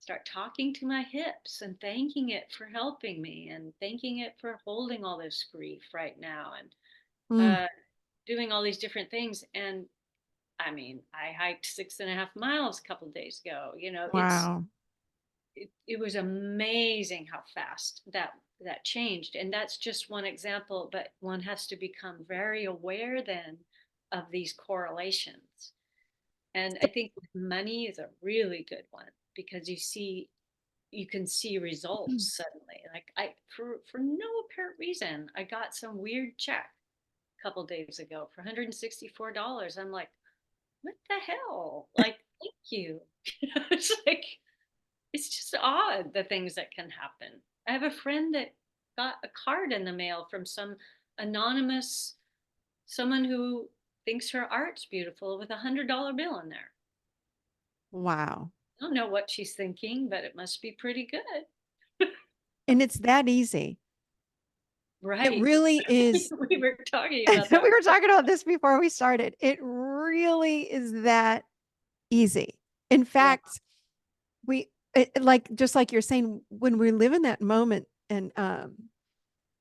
start talking to my hips and thanking it for helping me and thanking it for holding all this grief right now and Mm. uh, doing all these different things. And I mean, I hiked 6.5 miles a couple of days ago. Wow. It was amazing how fast that changed. And that's just one example, but one has to become very aware then of these correlations. And I think with money is a really good one because you can see results suddenly. Like for no apparent reason, I got some weird check a couple days ago for $164. I'm like, what the hell? Like, thank you. It's like it's just odd the things that can happen. I have a friend that got a card in the mail from some anonymous someone who thinks her art's beautiful with $100 bill in there. Wow. I don't know what she's thinking, but it must be pretty good. And it's that easy. It Right. really is. We were talking We about that. were talking about this before we started. It really is that easy. In Yeah. fact, like just like you're saying, when we live in that moment and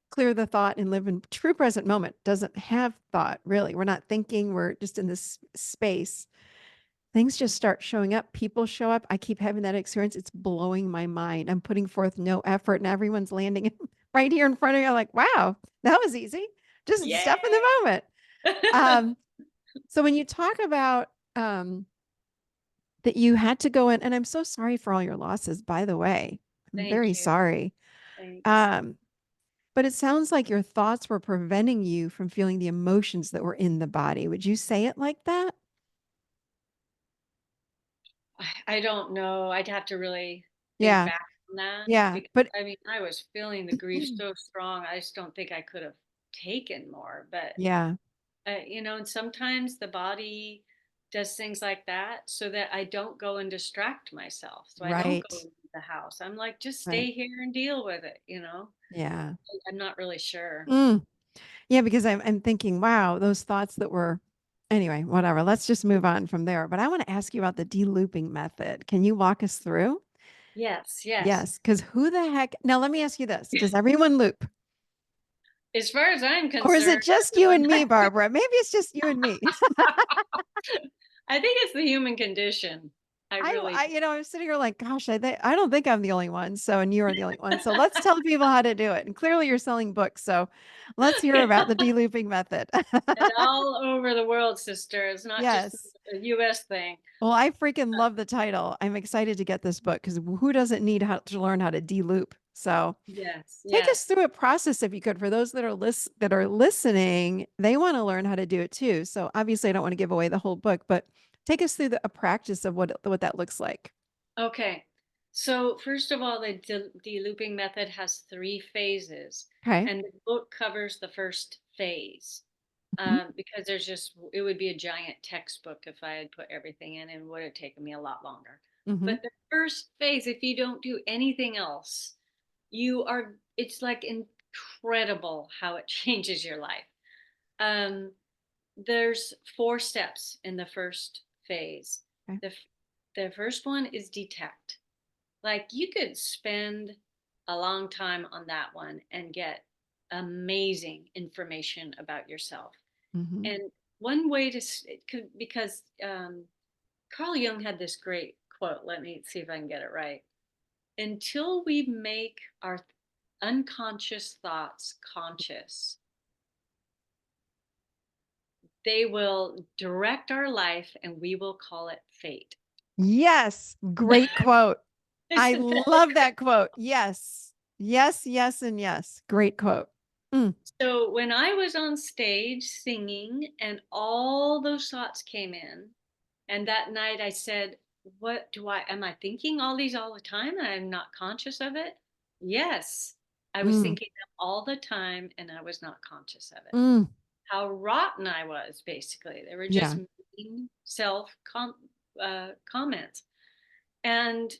clear the thought and live in true present moment, doesn't have thought really. We're not thinking, we're just in this space. Things just start showing up. People show up. I keep having that experience. It's blowing my mind. I'm putting forth no effort and everyone's landing right here in front of you. I'm like, wow, that was easy. Just Yeah. step in the moment. Um, so when you talk about that you had to go in, and I'm so sorry for all your losses, by the way. I'm very Thank you. sorry. Thanks. Um, but it sounds like your thoughts were preventing you from feeling the emotions that were in the body. Would you say it like that? I don't know. I'd have to really think Yeah. back on that Yeah. because But I mean, I was feeling the grief so strong. I just don't think I could have taken more. But yeah. and sometimes the body does things like that so that I don't go and distract myself. So I don't go Right. into the house. I'm like, just Right. stay here and deal with it. Yeah. I'm not really sure. Mm. Yeah, because I'm thinking, wow, those thoughts that were anyway, whatever. Let's just move on from there. But I want to ask you about the de-looping method. Can you walk us through? Yes, yes. Yes, because who the heck now let me ask you this. Does everyone loop? As far as I'm Or is it concerned, just you everyone, and me, Barbara? Maybe it's just you and me. I think it's the human condition. I really, I'm sitting here like, gosh, I don't think I'm the only one. So, and you are the only one. So let's tell people how to do it. And clearly you're selling books. So let's hear about the de-looping method. and all over the world, sister. It's not just Yes. a US thing. Well, I freaking love the title. I'm excited to get this book because who doesn't need how to learn how to de-loop? So Yes, take us yes. through a process if you could. For those that are listening, they want to learn how to do it too. So obviously, I don't want to give away the whole book, but take us through a practice of what that looks like. Okay. So first of all, the de-looping method has three phases, Okay. and the book covers the first phase. Mhm. because it would be a giant textbook if I had put everything in and would have taken me a lot longer. Mhm. But the first phase, if you don't do anything else, it's like incredible how it changes your life. Um, there's 4 steps in the first phase. Okay. The first one is detect. Like you could spend a long time on that one and get amazing information about yourself. Mhm. And one way it could, because Carl Jung had this great quote. Let me see if I can get it right. Until we make our unconscious thoughts conscious, they will direct our life and we will call it fate. Yes. Great quote. I Isn't that love that quote. Yes. Yes, yes, and yes. Great quote. Mm. so? When I was on stage singing and all those thoughts came in, and that night I said, am I thinking all these all the time and I'm not conscious of it? Yes, I was Mm. thinking them all the time and I was not conscious of it. Mm. How rotten I was, basically. They were just Yeah. mean comments. And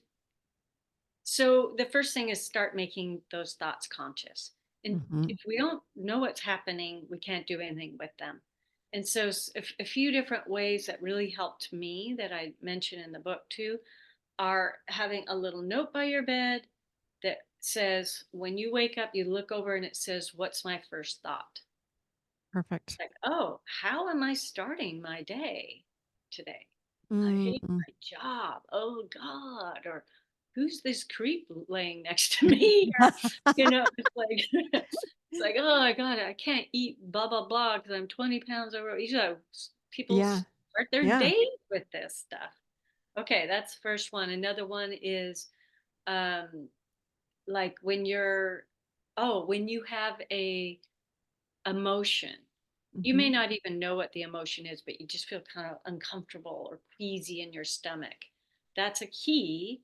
so the first thing is start making those thoughts conscious. And Mhm. if we don't know what's happening, we can't do anything with them. And so a few different ways that really helped me that I mention in the book too are having a little note by your bed that says, when you wake up, you look over and it says, "What's my first thought?" Perfect. Like, oh, how am I starting my day today? I hate Mm. my job. Oh God. Or who's this creep laying next to me? Or, it's like it's like, oh my God, I can't eat blah blah blah because I'm 20 pounds over. People Yeah. start their Yeah. day with this stuff. Okay, that's the first one. Another one is um like when you have a emotion. You may Mhm. not even know what the emotion is, but you just feel kind of uncomfortable or queasy in your stomach. That's a key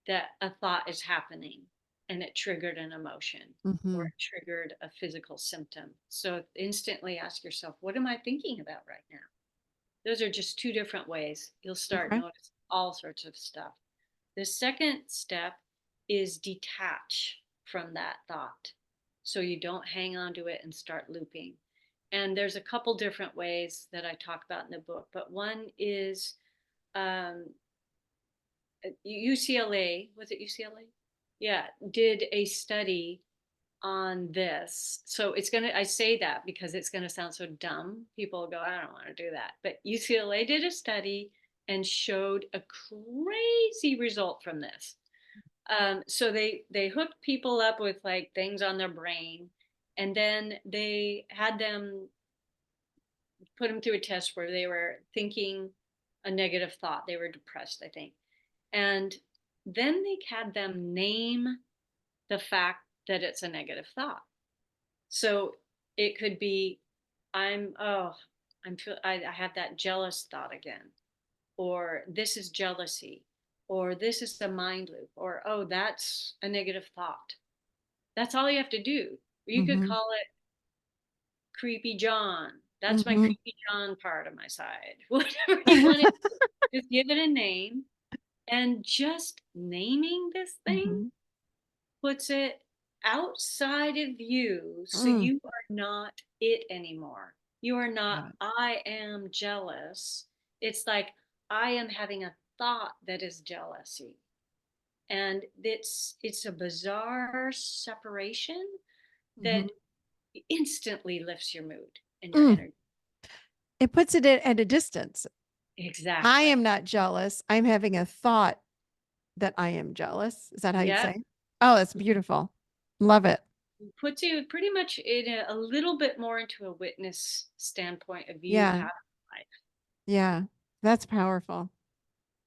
that a thought is happening and it triggered an emotion or Mhm. it triggered a physical symptom. So instantly ask yourself, what am I thinking about right now? Those are just 2 different ways. You'll start Okay. noticing all sorts of stuff. The second step is detach from that thought so you don't hang on to it and start looping. And there's a couple different ways that I talk about in the book, but one is um, UCLA, was it UCLA? Yeah, did a study on this. So I say that because it's going to sound so dumb. People go, I don't want to do that. But UCLA did a study and showed a crazy result from this. So they hooked people up with like things on their brain, and then they had them put them through a test where they were thinking a negative thought. They were depressed, I think, and then they had them name the fact that it's a negative thought. So it could be, I'm oh, I have that jealous thought again, or this is jealousy, or this is the mind loop, or oh, that's a negative thought. That's all you have to do. You could Mhm. call it creepy John. That's my Mhm. creepy John part of my side. Whatever you want to do, just give it a name. And just naming this thing Mhm. puts it outside of you so Mm. you are not it anymore. You are not, Got it. I am jealous. It's like, I am having a thought that is jealousy. And it's a bizarre separation Mhm. that instantly lifts your mood and your Mm. energy. It puts it at a distance. I am Exactly. not jealous. I'm having a thought that I am jealous. Is that how you'd Yep. say? Oh, that's beautiful. Love it. Puts you pretty much in a little bit more into a witness standpoint of you Yeah. having life. Yeah. That's powerful.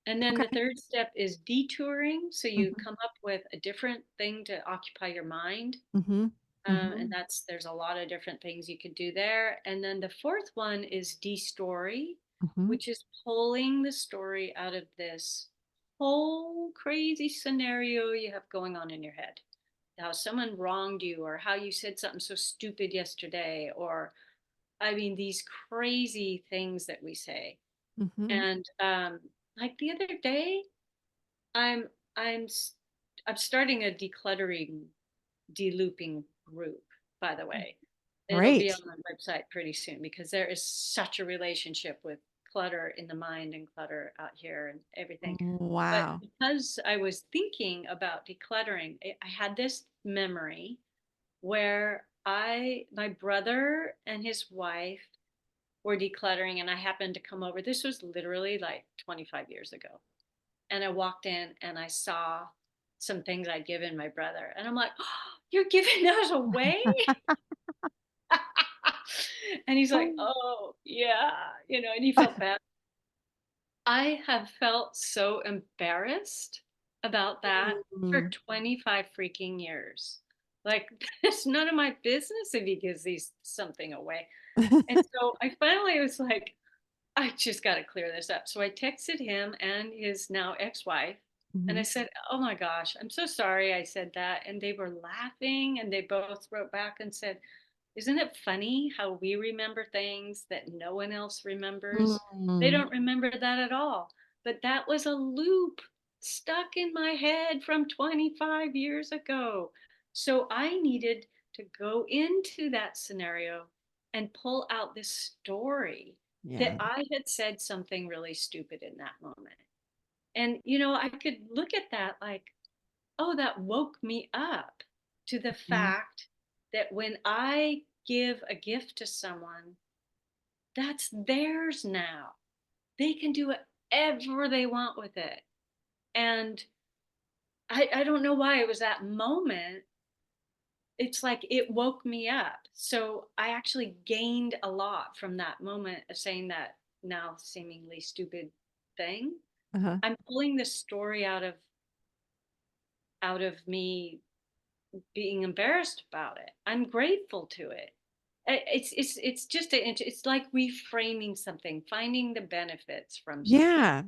And then the Okay. third step is detouring. So you Mhm. come up with a different thing to occupy your mind. Mhm. And Mhm. there's a lot of different things you could do there. And then the fourth one is de-story, Mhm. which is pulling the story out of this whole crazy scenario you have going on in your head. How someone wronged you, or how you said something so stupid yesterday, or I mean, these crazy things that we say. Mhm. And like the other day, I'm I'm s- I'm starting a decluttering, delooping group, by the way. It'll be on Great. my website pretty soon because there is such a relationship with clutter in the mind and clutter out here and everything. But Wow. because I was thinking about decluttering, I had this memory where my brother and his wife were decluttering and I happened to come over. This was literally like 25 years ago. And I walked in and I saw some things I'd given my brother. And I'm like, oh, you're giving those away? And he's like, Oh. oh, yeah, and he felt bad. I have felt so embarrassed about that for Mm. 25 freaking years. Like, it's none of my business if he gives these something away. And so I finally was like, I just got to clear this up. So I texted him and his now ex-wife and I Mhm. said, "Oh my gosh, I'm so sorry I said that." And they were laughing and they both wrote back and said, "Isn't it funny how we remember things that no one else remembers?" They Mm. don't remember that at all. But that was a loop stuck in my head from 25 years ago. So I needed to go into that scenario and pull out this story that Yeah. I had said something really stupid in that moment. And, I could look at that like, oh, that woke me up to the Mhm. fact that when I give a gift to someone, that's theirs now. They can do whatever they want with it. And I don't know why it was that moment. It's like it woke me up. So I actually gained a lot from that moment of saying that now seemingly stupid thing. Uh-huh. I'm pulling this story out of me being embarrassed about it. I'm grateful to it. It's just it's like reframing something, finding the benefits from something. Yeah.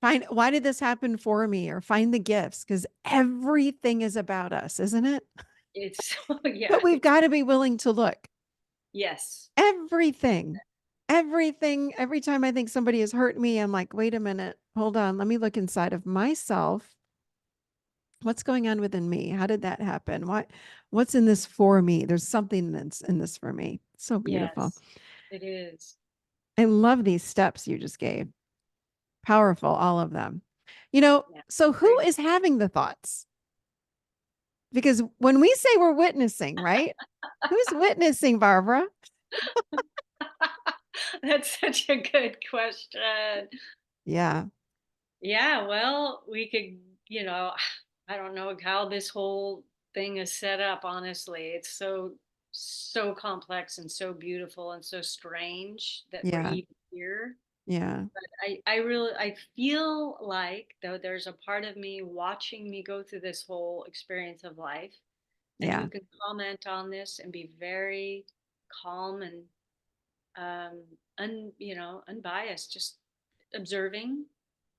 Find why did this happen for me or find the gifts because everything is about us, isn't it? It's yeah, But we've got to be willing to look. yes, Everything. Everything. Every time I think somebody has hurt me, I'm like, wait a minute. Hold on. Let me look inside of myself. What's going on within me? How did that happen? What's in this for me? There's something that's in this for me. So beautiful. yes, it is. I love these steps you just gave. Powerful, all of them. Yeah, So who great. is having the thoughts? Because when we say we're witnessing, right? Who's witnessing, Barbara? That's such a good question. Yeah. Yeah, well, we could, I don't know how this whole thing is set up, honestly. It's so complex and so beautiful and so strange that we're Yeah. even here. Yeah. I feel like though there's a part of me watching me go through this whole experience of life, and you Yeah. can comment on this and be very calm and unbiased, just observing.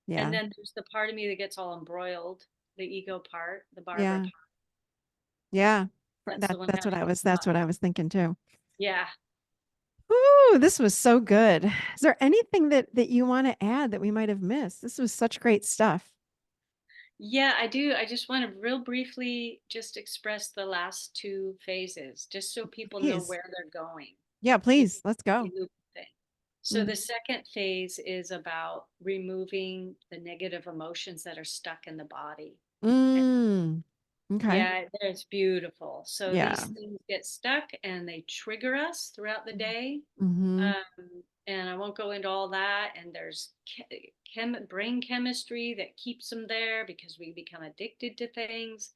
And Yeah. then there's the part of me that gets all embroiled, the ego part, the Barbara Yeah. part. Yeah. That's the one That's what having I the was that's thought. what I was thinking too. Yeah. Ooh, this was so good. Is there anything that you want to add that we might have missed? This was such great stuff. Yeah, I do. I just want to real briefly just express the last two phases, just so people know Please. where they're going Yeah, with please. Let's the go. loop thing. So Mm. the second phase is about removing the negative emotions that are stuck in the body. And Mm. Okay. yeah, it's beautiful. So these Yeah. things get stuck and they trigger us throughout the day. Mm-hmm. And I won't go into all that. And there's brain chemistry that keeps them there because we become addicted to things.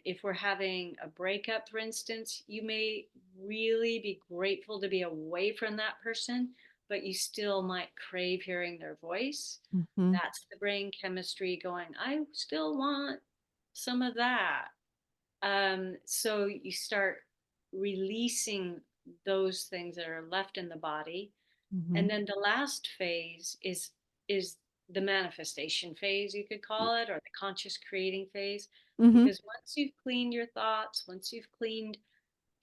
If we're having a breakup, for instance, you may really be grateful to be away from that person, but you still might crave hearing their voice. Mm-hmm. That's the brain chemistry going, I still want some of that. So you start releasing those things that are left in the body. Mm-hmm. And then the last phase is the manifestation phase, you could call it, or the conscious creating phase. Mm-hmm. Because once you've cleaned your thoughts, once you've cleaned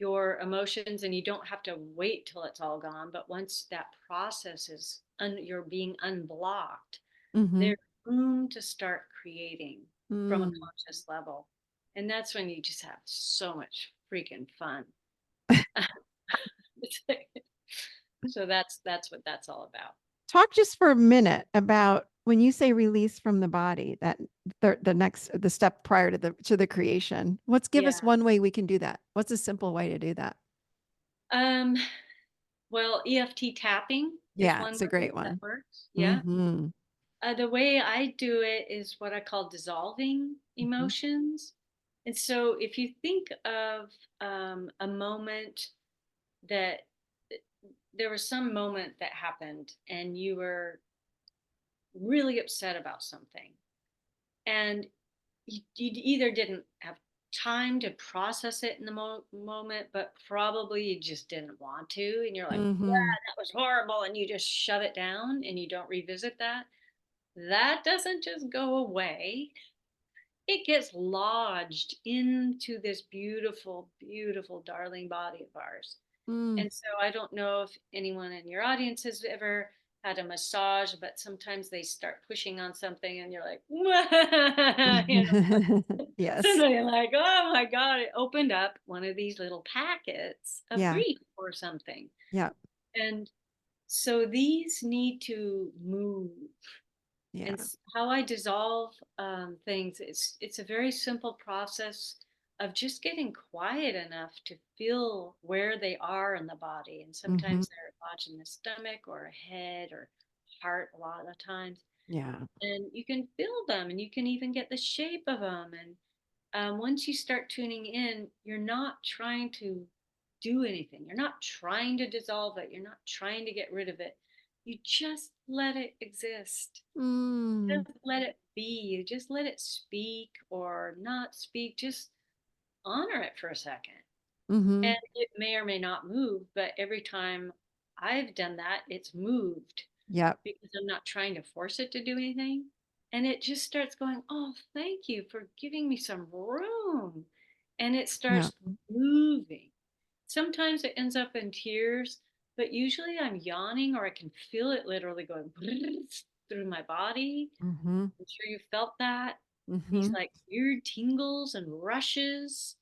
your emotions, and you don't have to wait till it's all gone. But once that process is, you're being unblocked, Mm-hmm. there's room to start creating from a Mm. conscious level. And that's when you just have so much freaking fun. So that's what that's all about. Talk just for a minute about when you say release from the body, that the step prior to the creation. Let's give us Yeah. one way we can do that. What's a simple way to do that? Um, well, EFT tapping is Yeah, one it's a way great that one. works. Yeah. Mm-hmm. The way I do it is what I call dissolving Mm-hmm. emotions. And so if you think of a moment that there was some moment that happened and you were really upset about something, and you either didn't have time to process it in the moment, but probably you just didn't want to. And you're like, Mm-hmm. yeah, that was horrible. And you just shove it down and you don't revisit that. That doesn't just go away. It gets lodged into this beautiful, beautiful, darling body of ours. Mm. And so I don't know if anyone in your audience has ever had a massage, but sometimes they start pushing on something and you're like, you know, Yes. suddenly you're like, oh my God, it opened up one of these little packets of Yeah. grief or something. Yeah. And so these need to move. And Yeah. how I dissolve things, it's a very simple process of just getting quiet enough to feel where they are in the body. And Mm-hmm. sometimes they're lodged in the stomach or a head or heart a lot of times. Yeah. And you can feel them and you can even get the shape of them. And once you start tuning in, you're not trying to do anything. You're not trying to dissolve it. You're not trying to get rid of it. You just let it exist. Mm. Just let it be. You just let it speak or not speak. Just honor it for a second. Mm-hmm. And it may or may not move, but every time I've done that, it's moved Yep. because I'm not trying to force it to do anything. And it just starts going, oh, thank you for giving me some room. And it Yeah. starts moving. Sometimes it ends up in tears, but usually I'm yawning or I can feel it literally going through my body. Mm-hmm. I'm sure you felt that. These Mm-hmm. like weird tingles and rushes.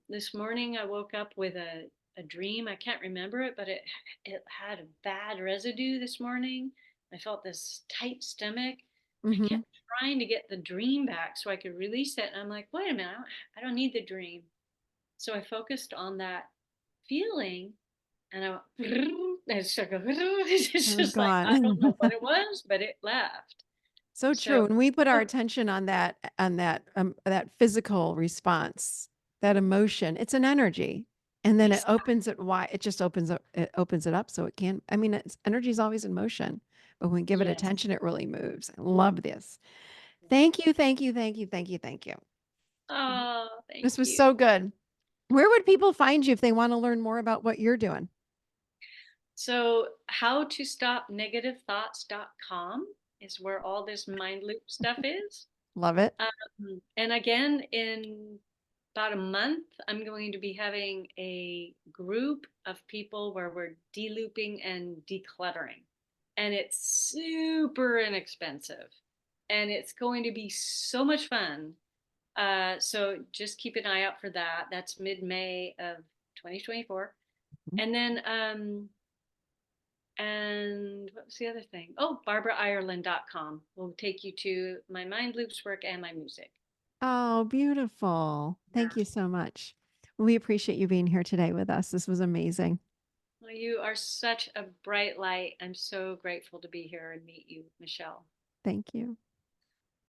This morning I woke up with a dream. I can't remember it, but it had a bad residue this morning. I felt this tight stomach. I Mm-hmm. kept trying to get the dream back so I could release it. And I'm like, wait a minute, I don't need the dream. So I focused on that feeling and I went, it's It it's was just like, I don't know gone. what it was, but it left. So So, true. When we put our attention on that physical response, that emotion, it's an energy. And then it exactly. opens it wide. It opens it up so it can. I mean, energy is always in motion, but when we give it Yes. attention, it really moves. I love this. Thank you, thank you, thank you, thank you, thank you. Oh, thank This was you. so good. Where would people find you if they want to learn more about what you're doing? So, how to stop negative thoughts.com is where all this mind loop stuff is. Love it. And again, in about a month, I'm going to be having a group of people where we're de-looping and decluttering. And it's super inexpensive. And it's going to be so much fun. So just keep an eye out for that. That's mid-May of 2024. And then and what was the other thing? Oh, barbaraireland.com will take you to my mind loops work and my music. Oh, beautiful. Thank Yeah. you so much. We appreciate you being here today with us. This was amazing. Well, you are such a bright light. I'm so grateful to be here and meet you, Michelle. Thank you.